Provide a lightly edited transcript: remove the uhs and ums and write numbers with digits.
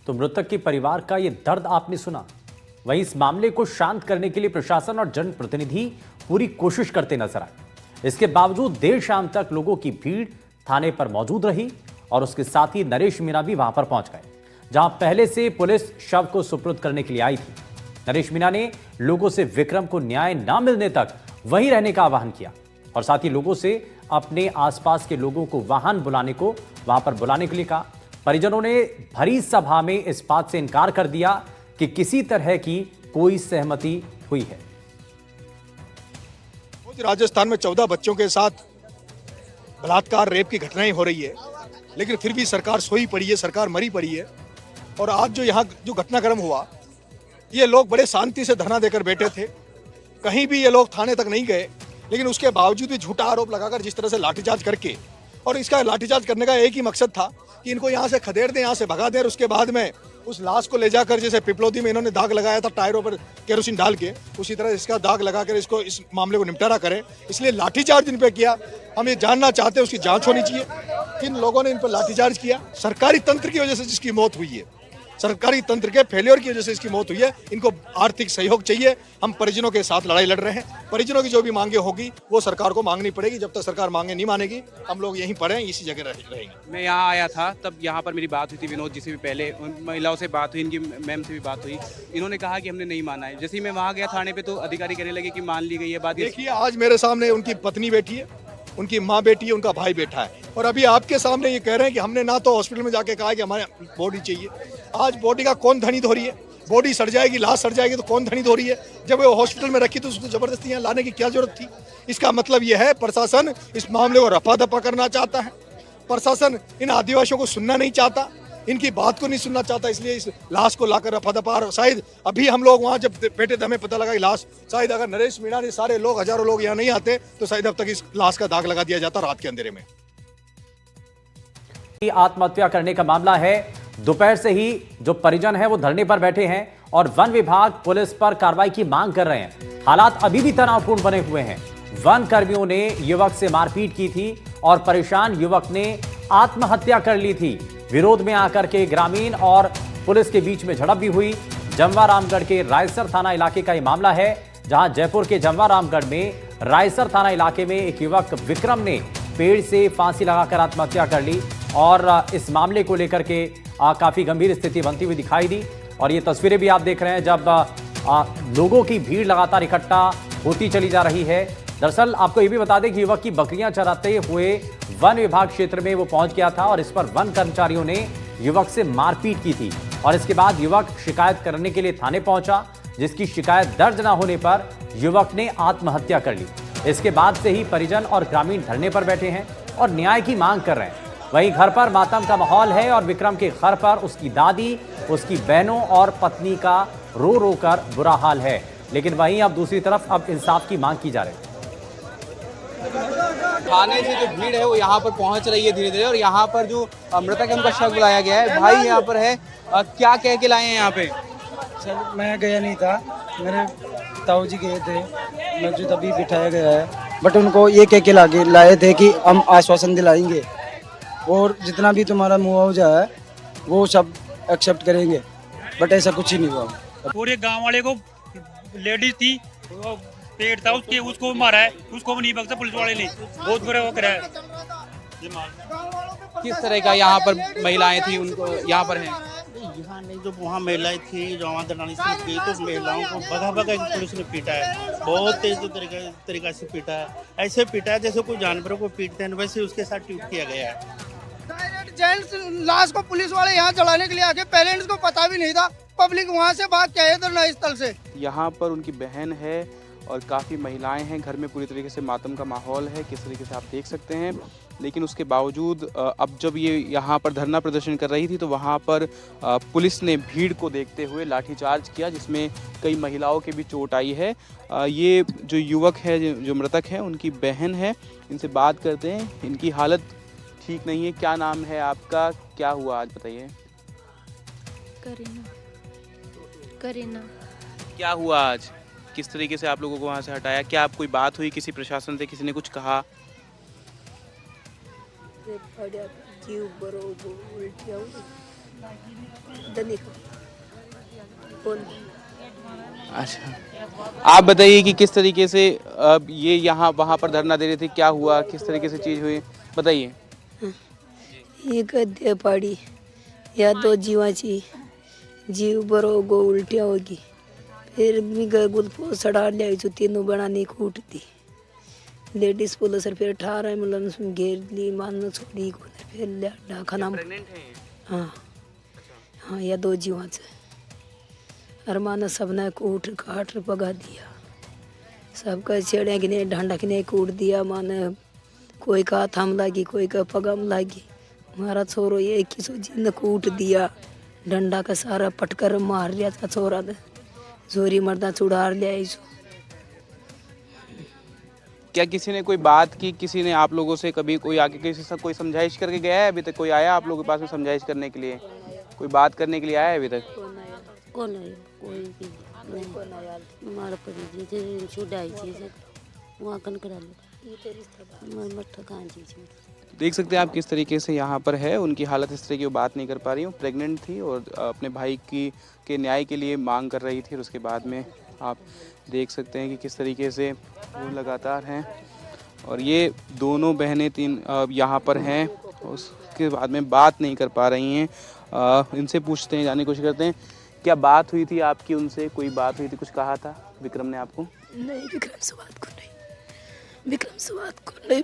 तो मृतक के परिवार का यह दर्द आपने सुना। वहीं इस मामले को शांत करने के लिए प्रशासन और जनप्रतिनिधि पूरी कोशिश करते नजर आए। इसके बावजूद देर शाम तक लोगों की भीड़ थाने पर मौजूद रही और उसके साथ ही नरेश मीणा भी वहां पर पहुंच गए, जहां पहले से पुलिस शव को सुपुर्द करने के लिए आई थी। नरेश मीणा ने लोगों से विक्रम को न्याय न मिलने तक वहीं रहने का आह्वान किया और साथ ही लोगों से अपने आसपास के लोगों को वहां पर बुलाने के लिए कहा। परिजनों ने भरी सभा में इस बात से इनकार कर दिया कि किसी तरह की कोई सहमति हुई है। राजस्थान में 14 बच्चों के साथ बलात्कार रेप की घटनाएं हो रही है, लेकिन फिर भी सरकार सोई पड़ी है, सरकार मरी पड़ी है। और आज जो यहाँ जो घटनाक्रम हुआ, ये लोग बड़े शांति से धरना देकर बैठे थे, कहीं भी ये लोग थाने तक नहीं गए, लेकिन उसके बावजूद भी झूठा आरोप लगाकर जिस तरह से लाठीचार्ज करके, और इसका लाठीचार्ज करने का एक ही मकसद था कि इनको यहाँ से खदेड़ दें, यहाँ से भगा दें। और उसके बाद में उस लाश को ले जाकर, जैसे पिपलौदी में इन्होंने दाग लगाया था टायरों पर केरोसिन डाल के, उसी तरह इसका दाग लगाकर इसको इस मामले को निपटारा करें। इसलिए लाठीचार्ज इन पे किया। हम ये जानना चाहते हैं, उसकी जांच होनी चाहिए, किन लोगों ने इन पर लाठीचार्ज किया। सरकारी तंत्र की वजह से जिसकी मौत हुई है, सरकारी तंत्र के फेलियर की वजह से इसकी मौत हुई है। इनको आर्थिक सहयोग चाहिए। हम परिजनों के साथ लड़ाई लड़ रहे हैं। परिजनों की जो भी मांगे होगी वो सरकार को मांगनी पड़ेगी। जब तक सरकार मांगे नहीं मानेगी, हम लोग यहीं पड़े, इसी जगह रहेंगे। मैं यहाँ आया था, तब यहाँ पर मेरी बात हुई थी विनोद जी से भी पहले, उन महिलाओं से बात हुई, इनकी मैम से भी बात हुई। इन्होंने कहा कि हमने नहीं माना है। जैसे ही मैं वहाँ गया थाने पे, तो अधिकारी कहने लगे कि मान ली गई है बात। देखिए, आज मेरे सामने उनकी पत्नी बैठी है, उनकी माँ बैठी है, उनका भाई बैठा है, और अभी आपके सामने ये कह रहे हैं कि हमने ना तो हॉस्पिटल में जाके कहा कि हमारे बॉडी चाहिए। आज बॉडी का कौन धनी धो रही है? बॉडी सड़ जाएगी, लाश सड़ जाएगी तो कौन धनी धो रही है? जब वो हॉस्पिटल में रखी तो उसको जबरदस्ती यहाँ लाने की क्या जरूरत थी? इसका मतलब ये है प्रशासन इस मामले को रफा दफा करना चाहता है। प्रशासन इन आदिवासियों को सुनना नहीं चाहता, इनकी बात को नहीं सुनना चाहता। इसलिए इस लाश को लाकर रफा दफा, शायद अभी हम लोग वहाँ जब बैठे थे हमें पता लगा कि लाश, शायद अगर नरेश मीणा ने सारे लोग, हजारों लोग यहाँ नहीं आते तो शायद अब तक इस लाश का दाग लगा दिया जाता रात के अंधेरे में। आत्महत्या करने का मामला है। दोपहर से ही जो परिजन है वो धरने पर बैठे हैं और वन विभाग पुलिस पर कार्रवाई की मांग कर रहे हैं। हालात अभी भी तनावपूर्ण बने हुए हैं। वन कर्मियों ने युवक से मारपीट की थी और परेशान युवक ने आत्महत्या कर ली थी। विरोध में आकर के ग्रामीण और पुलिस के बीच में झड़प भी हुई। जमवा रामगढ़ के रायसर थाना इलाके का यह मामला है, जहां जयपुर के जमवा रामगढ़ में रायसर थाना इलाके में एक युवक विक्रम ने पेड़ से फांसी लगाकर आत्महत्या कर ली और इस मामले को लेकर के काफी गंभीर स्थिति बनती हुई दिखाई दी। और ये तस्वीरें भी आप देख रहे हैं जब लोगों की भीड़ लगातार इकट्ठा होती चली जा रही है। दरअसल आपको ये भी बता दें कि युवक की बकरियां चराते हुए वन विभाग क्षेत्र में वो पहुंच गया था और इस पर वन कर्मचारियों ने युवक से मारपीट की थी और इसके बाद युवक शिकायत करने के लिए थाने पहुंचा, जिसकी शिकायत दर्ज न होने पर युवक ने आत्महत्या कर ली। इसके बाद से ही परिजन और ग्रामीण धरने पर बैठे हैं और न्याय की मांग कर रहे हैं। वहीं घर पर मातम का माहौल है और विक्रम के घर पर उसकी दादी, उसकी बहनों और पत्नी का रो रो कर बुरा हाल है। लेकिन वहीं अब दूसरी तरफ अब इंसाफ की मांग की जा रही है। थाने से जो भीड़ है वो यहाँ पर पहुँच रही है धीरे धीरे, और यहाँ पर जो मृतक है उनका शव बुलाया गया है। भाई यहाँ पर है, क्या कह के लाए हैं यहाँ पे? सर मैं गया नहीं था, मेरे ताऊ जी गए थे, मुझे तभी बिठाया गया है। बट उनको ये कह के लाए थे कि हम आश्वासन दिलाएंगे और जितना भी तुम्हारा मुआवजा है वो सब एक्सेप्ट करेंगे, बट ऐसा कुछ ही नहीं हुआ। पूरे गांव वाले को, लेडीज थी, वो पेट था उसको मारा है, उसको नहीं बख्शा पुलिस वाले ने, बहुत बुरा वो करा है। किस तरह का यहाँ पर महिलाएं थी, उनको यहाँ पर है? यहाँ नहीं, जो वहाँ महिलाएं थी जो वहाँ दलाली से थी, तो महिलाओं को भगा भगा पुलिस ने पीटा है, बहुत तेज तरीका से पीटा है। ऐसे पीटा है जैसे कोई जानवरों को पीटते हैं, वैसे उसके साथ ट्रीट किया गया है। डायरेक्ट जेंट्स लाश को पुलिस वाले यहाँ चढ़ाने के लिए आके, पेरेंट्स को पता भी नहीं था, पब्लिक वहाँ से भाग के आए धरना स्थल से। यहाँ पर उनकी बहन है और काफ़ी महिलाएं हैं, घर में पूरी तरीके से मातम का माहौल है, किस तरीके से आप देख सकते हैं। लेकिन उसके बावजूद अब जब ये यहाँ पर धरना प्रदर्शन कर रही थी तो वहाँ पर पुलिस ने भीड़ को देखते हुए लाठीचार्ज किया, जिसमें कई महिलाओं के भी चोट आई है। ये जो युवक है, जो मृतक है, उनकी बहन है, इनसे बात करते हैं। इनकी हालत ठीक नहीं है। क्या नाम है आपका, क्या हुआ आज बताइए? करीना। क्या हुआ आज, किस तरीके से आप लोगों को वहाँ से हटाया? क्या आप कोई बात हुई किसी प्रशासन से, किसी ने कुछ कहा? तो नहीं कौन। अच्छा, आप बताइए कि किस तरीके से ये यहाँ वहाँ पर धरना दे रहे थे, क्या हुआ, किस तरीके से चीज़ हुई, बताइए। ये गद्दे पाड़ी या दो जीवाची जीव बरो गो उल्टिया होगी फिर मी गुलफो सड़ा लिया जो तीनों बनाने कूट दी लेडीज पुलिस फिर ठार है मतलब घेर ली मानना छोड़ी को फिर लिया खाना। हाँ हाँ या दो जीवाच और माना सबने कूट काट पगा दिया सबका छेड़े किने ढांडा किने कूट दिया माने कोई का थम लागी कोई का पगम लागी। हमारा छोरो ये किसो जी ने कूट दिया डंडा का सारा पटकर मार लिया था छोरा ने जोरी मर्दा चुड़ार लिया इसो। क्या किसी ने कोई बात की, किसी ने आप लोगों से कभी कोई आके किसी से कोई समझाइश करके गया है? अभी तक कोई आया आप लोगों के पास में समझाइश करने के लिए, कोई बात करने के लिए आया है अभी तक? कौन है कोई भी नहीं मार पड़ी जी छुड़ाई चीज वहाँ कन करा लो मट्ठा कहाँ चीज। देख सकते हैं आप किस तरीके से यहाँ पर है, उनकी हालत इस तरह की वो बात नहीं कर पा रही हूँ, प्रेग्नेंट थी और अपने भाई की के न्याय के लिए मांग कर रही थी और उसके बाद में आप देख सकते हैं कि किस तरीके से वो लगातार हैं और ये दोनों बहनें तीन यहाँ पर हैं, उसके बाद में बात नहीं कर पा रही हैं। इनसे पूछते हैं, जानने की कोशिश करते हैं क्या बात हुई थी आपकी उनसे, कोई बात हुई थी, कुछ कहा था विक्रम ने आपको? नहीं विक्रम से बात को नहीं, विक्रम से बात को नहीं।